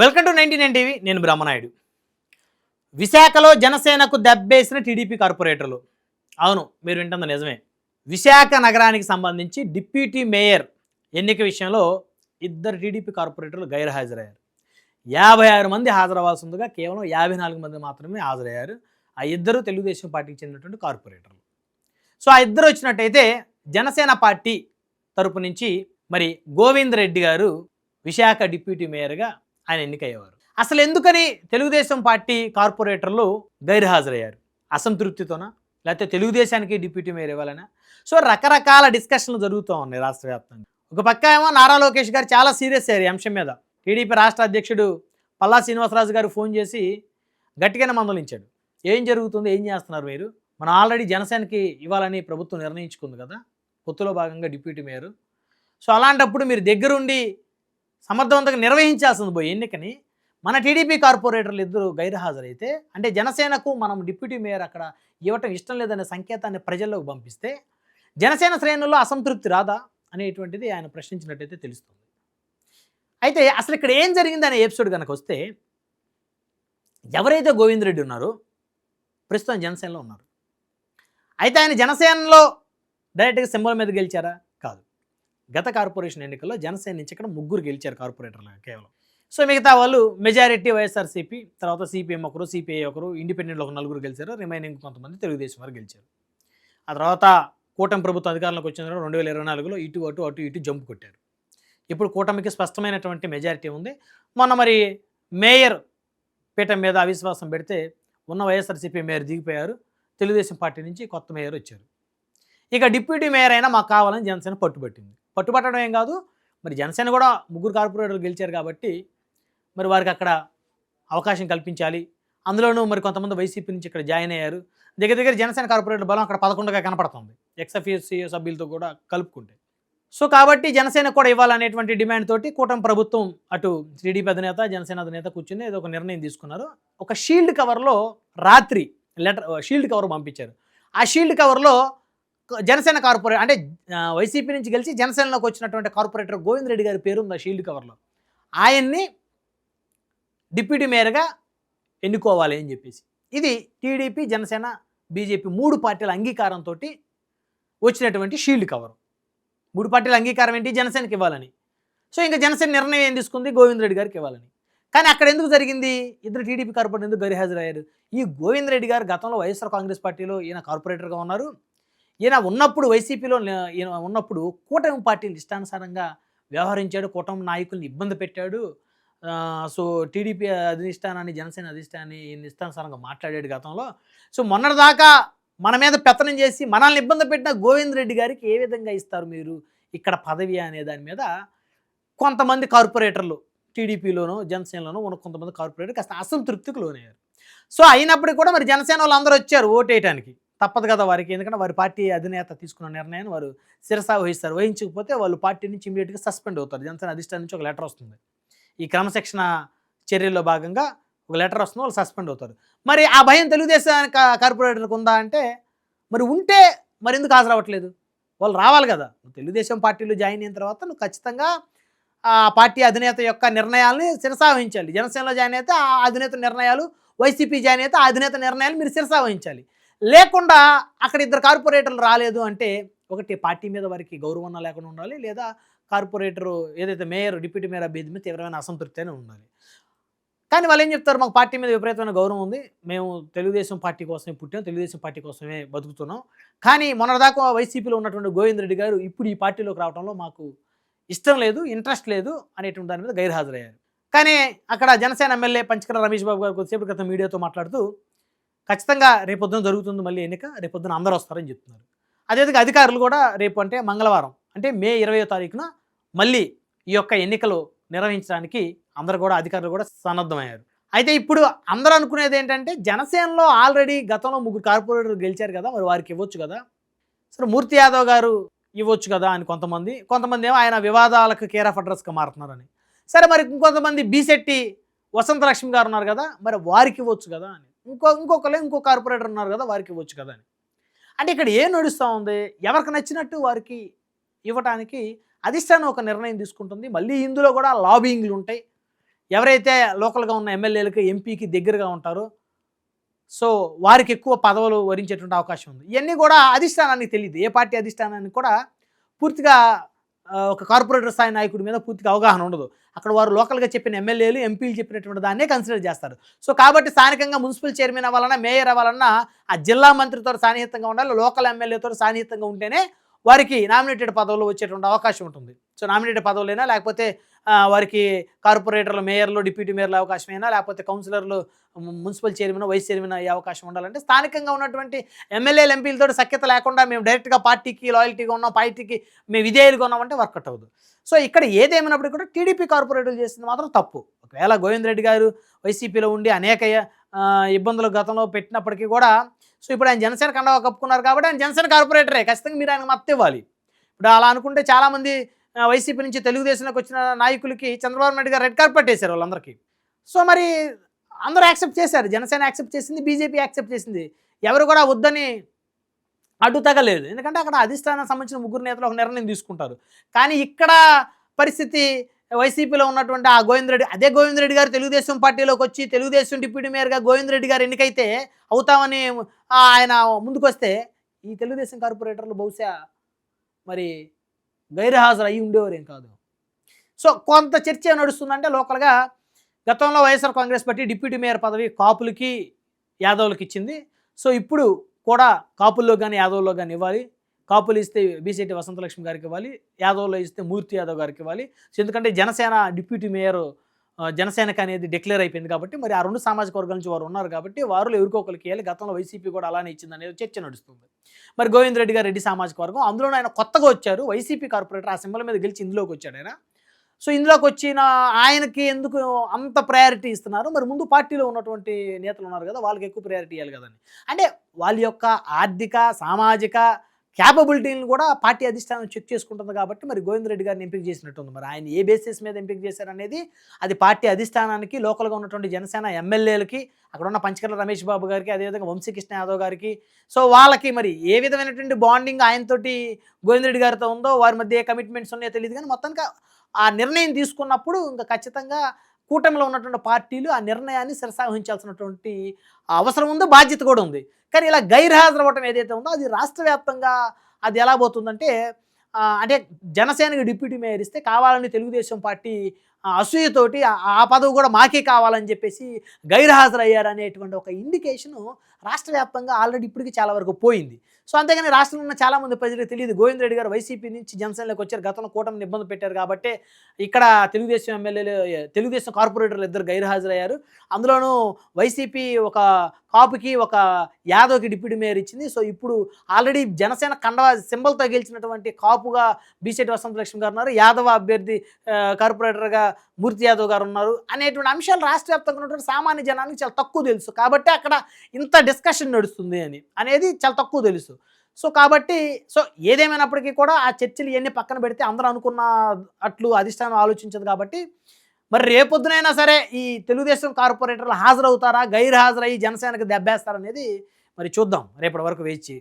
Welcome to 99 TV. నేను బ్రహ్మనాయుడు. విశాఖలో జనసేనకు దెబ్బేసిన టీడీపీ కార్పొరేటర్లు. అవును, మీరు వింటుంది నిజమే. విశాఖ నగరానికి సంబంధించి డిప్యూటీ మేయర్ ఎన్నిక విషయంలో ఇద్దరు టీడీపీ కార్పొరేటర్లు గైర్హాజరయ్యారు. 56 మంది హాజరవ్వాల్సిందిగా కేవలం 54 మంది మాత్రమే హాజరయ్యారు. ఆ ఇద్దరు తెలుగుదేశం పార్టీకి చెందినటువంటి కార్పొరేటర్లు. సో ఆ ఇద్దరు వచ్చినట్టయితే జనసేన పార్టీ తరపు నుంచి మరి గోవింద్ రెడ్డి గారు విశాఖ డిప్యూటీ మేయర్గా ఆయన ఎన్నికయ్యేవారు. అసలు ఎందుకని తెలుగుదేశం పార్టీ కార్పొరేటర్లు గైర్హాజరయ్యారు? అసంతృప్తితోనా, లేకపోతే తెలుగుదేశానికి డిప్యూటీ మేయర్ ఇవ్వాలనా? సో రకరకాల డిస్కషన్లు జరుగుతూ ఉన్నాయి రాష్ట్ర వ్యాప్తంగా. ఒక పక్క ఏమో నారా లోకేష్ గారు చాలా సీరియస్ అయ్యారు ఈ అంశం మీద. టీడీపీ రాష్ట్ర అధ్యక్షుడు పల్లా శ్రీనివాసరాజు గారు ఫోన్ చేసి గట్టిగానే మందలించాడు. ఏం జరుగుతుంది, ఏం చేస్తున్నారు మీరు? మనం ఆల్రెడీ జనసేనకి ఇవ్వాలని ప్రభుత్వం నిర్ణయించుకుంది కదా, పొత్తులో భాగంగా డిప్యూటీ మేయర్. సో అలాంటప్పుడు మీరు దగ్గరుండి సమర్థవంతంగా నిర్వహించాల్సింది పోయి ఎన్నికని మన టీడీపీ కార్పొరేటర్లు ఇద్దరు గైర్హాజరైతే, అంటే జనసేనకు మనం డిప్యూటీ మేయర్ అక్కడ ఇవ్వటం ఇష్టం లేదనే సంకేతాన్ని ప్రజల్లోకి పంపిస్తే జనసేన శ్రేణుల్లో అసంతృప్తి రాదా అనేటువంటిది ఆయన ప్రశ్నించినట్టయితే తెలుస్తుంది. అయితే అసలు ఇక్కడ ఏం జరిగింది అనే ఎపిసోడ్ కనుక వస్తే, ఎవరైతే గోవింద్ రెడ్డి ఉన్నారో ప్రస్తుతం జనసేనలో ఉన్నారు. అయితే ఆయన జనసేనలో డైరెక్ట్గా సింబల్ మీద గెలిచారా? కాదు. గత కార్పొరేషన్ ఎన్నికల్లో జనసేన నుంచి ఇక్కడ 3 గెలిచారు కార్పొరేటర్లు కేవలం. సో మిగతా వాళ్ళు మెజారిటీ వైఎస్ఆర్సీపీ, తర్వాత సిపిఎం ఒకరు, సిపిఐ ఒకరు, ఇండిపెండెంట్లు ఒక 4 గెలిచారు. రిమైనింగ్ కొంతమంది తెలుగుదేశం వారు గెలిచారు. ఆ తర్వాత కూటమి ప్రభుత్వం అధికారంలోకి వచ్చిన 2024లో అటు ఇటు జంపు కొట్టారు. ఇప్పుడు కూటమికి స్పష్టమైనటువంటి మెజారిటీ ఉంది. మొన్న మరి మేయర్ పీఠం మీద అవిశ్వాసం పెడితే ఉన్న వైఎస్ఆర్సీపీ మేయర్ దిగిపోయారు. తెలుగుదేశం పార్టీ నుంచి కొత్త మేయర్ వచ్చారు. ఇక డిప్యూటీ మేయర్ అయినా మాకు కావాలని జనసేన పట్టుబట్టింది. పట్టుబట్టడం ఏం కాదు, మరి జనసేన కూడా 3 కార్పొరేటర్లు గెలిచారు కాబట్టి మరి వారికి అక్కడ అవకాశం కల్పించాలి. అందులోనూ మరి కొంతమంది వైసీపీ నుంచి ఇక్కడ జాయిన్ అయ్యారు. దగ్గర జనసేన కార్పొరేటర్ బలం అక్కడ 11గా కనపడుతుంది, ఎక్స్ఎఫ్ఎస్సీ సభ్యులతో కూడా కలుపుకుంటే. సో కాబట్టి జనసేన కూడా ఇవ్వాలనేటువంటి డిమాండ్ తోటి కూటమి ప్రభుత్వం అటు టీడీపీ అధినేత, జనసేన అధినేత కూర్చుని ఏదో ఒక నిర్ణయం తీసుకున్నారు. ఒక షీల్డ్ కవర్లో రాత్రి షీల్డ్ కవర్ పంపించారు. ఆ షీల్డ్ కవర్లో జనసేన కార్పొరేటర్, అంటే వైసీపీ నుంచి గెలిచి జనసేనలోకి వచ్చినటువంటి కార్పొరేటర్ గోవింద్ రెడ్డి గారి పేరు ఉంది ఆ షీల్డ్ కవర్లో. ఆయన్ని డిప్యూటీ మేయర్గా ఎన్నుకోవాలి అని చెప్పేసి, ఇది టీడీపీ, జనసేన, బీజేపీ 3 పార్టీల అంగీకారంతో వచ్చినటువంటి షీల్డ్ కవర్. 3 పార్టీల అంగీకారం ఏంటి? జనసేనకి ఇవ్వాలని. సో ఇంకా జనసేన నిర్ణయం ఏం తీసుకుంది? గోవింద్ రెడ్డి గారికి ఇవ్వాలని. కానీ అక్కడ ఎందుకు జరిగింది? ఇద్దరు టీడీపీ కార్పొరేటర్ ఎందుకు గైర్హాజరయ్యారు? ఈ గోవింద్ రెడ్డి గారు గతంలో వైఎస్ఆర్ కాంగ్రెస్ పార్టీలో ఈయన కార్పొరేటర్గా ఉన్నారు. ఈయన ఉన్నప్పుడు వైసీపీలో ఈయన ఉన్నప్పుడు కూటమి పార్టీలు ఇష్టానుసారంగా వ్యవహరించాడు, కూటమి నాయకుల్ని ఇబ్బంది పెట్టాడు. సో టీడీపీ అధిష్టానాన్ని, జనసేన అధిష్టానాన్ని ఈయన ఇష్టానుసారంగా మాట్లాడాడు గతంలో. సో మొన్నటిదాకా మన మీద పెత్తనం చేసి మనల్ని ఇబ్బంది పెట్టిన గోవింద్ రెడ్డి గారికి ఏ విధంగా ఇస్తారు మీరు ఇక్కడ పదవి అనే దాని మీద కొంతమంది కార్పొరేటర్లు టీడీపీలోనూ జనసేనలోనూ ఉన్న కొంతమంది కార్పొరేటర్ కాస్త అసంతృప్తికి లోనయ్యారు. సో అయినప్పటికీ కూడా మరి జనసేన వాళ్ళు అందరూ వచ్చారు ఓటేయడానికి. తప్పదు కదా వారికి, ఎందుకంటే వారి పార్టీ అధినేత తీసుకున్న నిర్ణయాన్ని వారు శిరసా వహిస్తారు. వహించకపోతే వాళ్ళు పార్టీ నుంచి ఇమీడియట్గా సస్పెండ్ అవుతారు. జనసేన అధిష్టానం నుంచి ఒక లెటర్ వస్తుంది. ఈ క్రమశిక్షణ చర్యల్లో భాగంగా ఒక లెటర్ వస్తుంది, వాళ్ళు సస్పెండ్ అవుతారు. మరి ఆ భయం తెలుగుదేశం కార్పొరేటర్లకు ఉందా అంటే, మరి ఉంటే మరి ఎందుకు హాజరవ్వట్లేదు? వాళ్ళు రావాలి కదా. తెలుగుదేశం పార్టీలో జాయిన్ అయిన తర్వాత నువ్వు ఖచ్చితంగా ఆ పార్టీ అధినేత యొక్క నిర్ణయాలని శిరసా వహించాలి. జనసేనలో జాయిన్ అయితే ఆ అధినేత నిర్ణయాలు, వైసీపీ జాయిన్ అయితే ఆ అధినేత నిర్ణయాలు మీరు శిరసా వహించాలి. లేకుండా అక్కడ ఇద్దరు కార్పొరేటర్లు రాలేదు అంటే, ఒకటి పార్టీ మీద వారికి గౌరవం లేకుండా ఉండాలి, లేదా కార్పొరేటరు ఏదైతే మేయర్, డిప్యూటీ మేయర్ అభ్యర్థి మీద తీవ్రమైన అసంతృప్తి అయినా ఉండాలి. కానీ వాళ్ళు ఏం చెప్తారు? మాకు పార్టీ మీద విపరీతమైన గౌరవం ఉంది, మేము తెలుగుదేశం పార్టీ కోసమే పుట్టాం, తెలుగుదేశం పార్టీ కోసమే బతుకుతున్నాం. కానీ మొన్నటిదాకా వైసీపీలో ఉన్నటువంటి గోవింద్ రెడ్డి గారు ఇప్పుడు ఈ పార్టీలోకి రావడంలో మాకు ఇష్టం లేదు, ఇంట్రెస్ట్ లేదు అనేటువంటి దాని మీద గైర్హాజరయ్యారు. కానీ అక్కడ జనసేన ఎమ్మెల్యే పంచకర్ల రమేష్ బాబు గారు కొద్దిసేపు క్రితం మీడియాతో మాట్లాడుతూ ఖచ్చితంగా రేపొద్దున జరుగుతుంది మళ్ళీ ఎన్నిక, రేపొద్దున అందరూ వస్తారని చెప్తున్నారు. అదేవిధంగా అధికారులు కూడా రేపు, అంటే మంగళవారం, అంటే మే 20వ తారీఖున మళ్ళీ ఈ యొక్క ఎన్నికలు నిర్వహించడానికి అందరూ కూడా, అధికారులు కూడా సన్నద్ధమయ్యారు. అయితే ఇప్పుడు అందరూ అనుకునేది ఏంటంటే, జనసేనలో ఆల్రెడీ గతంలో 3 కార్పొరేటర్లు గెలిచారు కదా, మరి వారికి ఇవ్వచ్చు కదా, సరే మూర్తి యాదవ్ గారు ఇవ్వచ్చు కదా అని కొంతమంది ఏమో ఆయన వివాదాలకు కేర్ ఆఫ్ అడ్రస్గా మారుతున్నారని. సరే మరి ఇంకొంతమంది బీశెట్టి వసంతలక్ష్మి గారు ఉన్నారు కదా, మరి వారికి ఇవ్వచ్చు కదా అని, ఇంకో కార్పొరేటర్ ఉన్నారు కదా, వారికి ఇవ్వచ్చు కదా అని. అంటే ఇక్కడ ఏం నడుస్తూ ఉంది? ఎవరికి నచ్చినట్టు వారికి ఇవ్వటానికి అధిష్టానం ఒక నిర్ణయం తీసుకుంటుంది. మళ్ళీ ఇందులో కూడా లాబింగ్లు ఉంటాయి. ఎవరైతే లోకల్గా ఉన్న ఎమ్మెల్యేలకి ఎంపీకి దగ్గరగా ఉంటారో సో వారికి ఎక్కువ పదవులు వరించేటువంటి అవకాశం ఉంది. ఇవన్నీ కూడా అధిష్టానానికి తెలియదు. ఏ పార్టీ అధిష్టానానికి కూడా పూర్తిగా ఒక కార్పొరేటర్ స్థాయి నాయకుడి మీద పూర్తిగా అవగాహన ఉండదు. అక్కడ వారు లోకల్‌గా చెప్పిన ఎమ్మెల్యేలు, ఎంపీలు చెప్పినటువంటి దాన్నే కన్సిడర్ చేస్తారు. సో కాబట్టి స్థానికంగా మున్సిపల్ చైర్మన్ అవ్వాలన్నా, మేయర్ అవ్వాలన్నా ఆ జిల్లా మంత్రితో సాన్నిహితంగా ఉండాలి. లోకల్ ఎమ్మెల్యేతో సాన్నిహితంగా ఉంటేనే వారికి నామినేటెడ్ పదవులు వచ్చేటువంటి అవకాశం ఉంటుంది. సో నామినేటెడ్ పదవులైనా లేకపోతే వారికి కార్పొరేటర్లు, మేయర్లు, డిప్యూటీ మేయర్ల అవకాశమైనా లేకపోతే కౌన్సిలర్లు, మున్సిపల్ చైర్మన్, వైస్ చైర్మన్ అయ్యే అవకాశం ఉండాలంటే స్థానికంగా ఉన్నటువంటి ఎమ్మెల్యేలు, ఎంపీలతో సఖ్యత లేకుండా మేము డైరెక్ట్గా పార్టీకి లాయల్టీగా ఉన్నాం, పార్టీకి మేము విధేయులుగా ఉన్నామంటే వర్కౌట్ అవ్వదు. సో ఇక్కడ ఏదేమైనప్పటికీ కూడా టీడీపీ కార్పొరేటర్లు చేసింది మాత్రం తప్పు. ఒకవేళ గోవింద్ రెడ్డి గారు వైసీపీలో ఉండి అనేక ఇబ్బందులు గతంలో పెట్టినప్పటికీ కూడా సో ఇప్పుడు ఆయన జనసేన కండవా కప్పుకున్నారు కాబట్టి ఆయన జనసేన కార్పొరేటరే, ఖచ్చితంగా మీరు ఆయనకు మద్దతు ఇవ్వాలి. ఇప్పుడు అలా అనుకుంటే చాలామంది వైసీపీ నుంచి తెలుగుదేశంలోకి వచ్చిన నాయకులకి చంద్రబాబు నాయుడు గారు రెడ్ కార్పెట్ వేశారు వాళ్ళందరికీ. సో మరి అందరూ యాక్సెప్ట్ చేశారు. జనసేన యాక్సెప్ట్ చేసింది, బీజేపీ యాక్సెప్ట్ చేసింది. ఎవరు కూడా వద్దని అడ్డు తగలేదు. ఎందుకంటే అక్కడ అధిష్టానానికి సంబంధించిన ముగ్గురు నేతలు ఒక నిర్ణయం తీసుకుంటారు. కానీ ఇక్కడ పరిస్థితి వైసీపీలో ఉన్నటువంటి ఆ అదే గోవింద్ రెడ్డి గారు తెలుగుదేశం పార్టీలోకి వచ్చి తెలుగుదేశం డిప్యూటీ మేయర్గా గోవింద్ రెడ్డి గారు ఎన్నికైతే అవుతామని ఆయన ముందుకొస్తే ఈ తెలుగుదేశం కార్పొరేటర్లు బహుశా మరి గైర్హాజరు అయ్యి ఉండేవారేం కాదు. సో కొంత చర్చ నడుస్తుందంటే లోకల్గా గతంలో YSR Congress party deputy mayor పదవి కాపులకి, యాదవులకి ఇచ్చింది. సో ఇప్పుడు కూడా కాపుల్లో కానీ యాదవుల్లో కానీ ఇవ్వాలి. కాపులు ఇస్తే బీసీటీ వసంతలక్ష్మి గారికి ఇవ్వాలి, యాదవ్లో ఇస్తే మూర్తి యాదవ్ గారికి ఇవ్వాలి. సో ఎందుకంటే జనసేన డిప్యూటీ మేయర్ జనసేనకు అనేది డిక్లేర్ అయిపోయింది కాబట్టి మరి ఆ రెండు సామాజిక వర్గాల నుంచి వారు ఉన్నారు కాబట్టి వారు ఎవరికో ఒకరికి ఇవ్వాలి. గతంలో వైసీపీ కూడా అలానే ఇచ్చింది అనేది చర్చ నడుస్తుంది. మరి గోవింద్ రెడ్డి గారు రెడ్డి సామాజిక వర్గం, అందులో ఆయన కొత్తగా వచ్చారు, వైసీపీ కార్పొరేటర్ ఆ సింబల్ మీద గెలిచి ఇందులోకి వచ్చాడు ఆయన. సో ఇందులోకి వచ్చిన ఆయనకి ఎందుకు అంత ప్రయారిటీ ఇస్తున్నారు? మరి ముందు పార్టీలో ఉన్నటువంటి నేతలు ఉన్నారు కదా, వాళ్ళకి ఎక్కువ ప్రయారిటీ ఇవ్వాలి కదండి. అంటే వాళ్ళ యొక్క ఆర్థిక, సామాజిక క్యాపబిలిటీని కూడా పార్టీ అధిష్టానం చెక్ చేసుకుంటుంది కాబట్టి మరి గోవింద్ రెడ్డి గారిని ఎంపిక చేసినట్టుంది. మరి ఆయన ఏ బేసిస్ మీద ఎంపిక చేశారనేది అది పార్టీ అధిష్టానానికి, లోకల్గా ఉన్నటువంటి జనసేన ఎమ్మెల్యేలకి, అక్కడ ఉన్న పంచకర్ల రమేష్ బాబు గారికి, అదేవిధంగా వంశీకృష్ణ యాదవ్ గారికి, సో వాళ్ళకి మరి ఏ విధమైనటువంటి బాండింగ్ ఆయనతోటి గోవింద్ రెడ్డి గారితో ఉందో, వారి మధ్య ఏ కమిట్మెంట్స్ ఉన్నాయో తెలియదు. కానీ మొత్తానికి ఆ నిర్ణయం తీసుకున్నప్పుడు ఇంకా ఖచ్చితంగా కూటమిలో ఉన్నటువంటి పార్టీలు ఆ నిర్ణయాన్ని శిరసావహించాల్సినటువంటి అవసరం ఉంది, బాధ్యత కూడా ఉంది. కానీ ఇలా గైర్హాజరు అవ్వటం ఏదైతే ఉందో అది రాష్ట్ర వ్యాప్తంగా అది ఎలా పోతుందంటే అంటే జనసేనకి డిప్యూటీ మేయర్ ఇస్తే కావాలని తెలుగుదేశం పార్టీ అసూయతోటి ఆ పదవి కూడా మాకే కావాలని చెప్పేసి గైర్హాజరు అయ్యారనేటువంటి ఒక ఇండికేషను రాష్ట్ర వ్యాప్తంగా ఆల్రెడీ ఇప్పటికీ చాలా వరకు పోయింది. సో అంతేగాని రాష్ట్రంలో ఉన్న చాలామంది ప్రజలకు తెలియదు గోవింద్ రెడ్డి గారు వైసీపీ నుంచి జనసేనలోకి వచ్చారు, గతంలో కూటమిని ఇబ్బంది పెట్టారు కాబట్టి ఇక్కడ తెలుగుదేశం ఎమ్మెల్యేలు, తెలుగుదేశం కార్పొరేటర్లు ఇద్దరు గైర్హాజరయ్యారు. అందులోనూ వైసీపీ ఒక కాపుకి, ఒక యాదవ్కి డిప్యూటీ మేయర్ ఇచ్చింది. సో ఇప్పుడు ఆల్రెడీ జనసేన కండవా సింబల్తో గెలిచినటువంటి కాపుగా బీసెట్టి వసంతలక్ష్మి గారు ఉన్నారు, యాదవ అభ్యర్థి కార్పొరేటర్గా మూర్తి యాదవ్ గారు ఉన్నారు అనేటువంటి అంశాలు రాష్ట్ర వ్యాప్తంగా ఉన్నటువంటి సామాన్య జనానికి చాలా తక్కువ తెలుసు. కాబట్టి అక్కడ ఇంత డిస్కషన్ నడుస్తుంది అనేది చాలా తక్కువ తెలుసు. సో కాబట్టి సో ఏదేమైనప్పటికీ కూడా ఆ చర్చలు ఇవన్నీ పక్కన పెడితే అందరూ అనుకున్న అట్లు అధిష్టానం ఆలోచించదు కాబట్టి మరి రేపొద్దునైనా సరే ఈ తెలుగుదేశం కార్పొరేటర్లు హాజరవుతారా, గైర్హాజరయ్యి జనసేనకు దెబ్బేస్తారనేది మరి చూద్దాం రేపటి వరకు వేచి.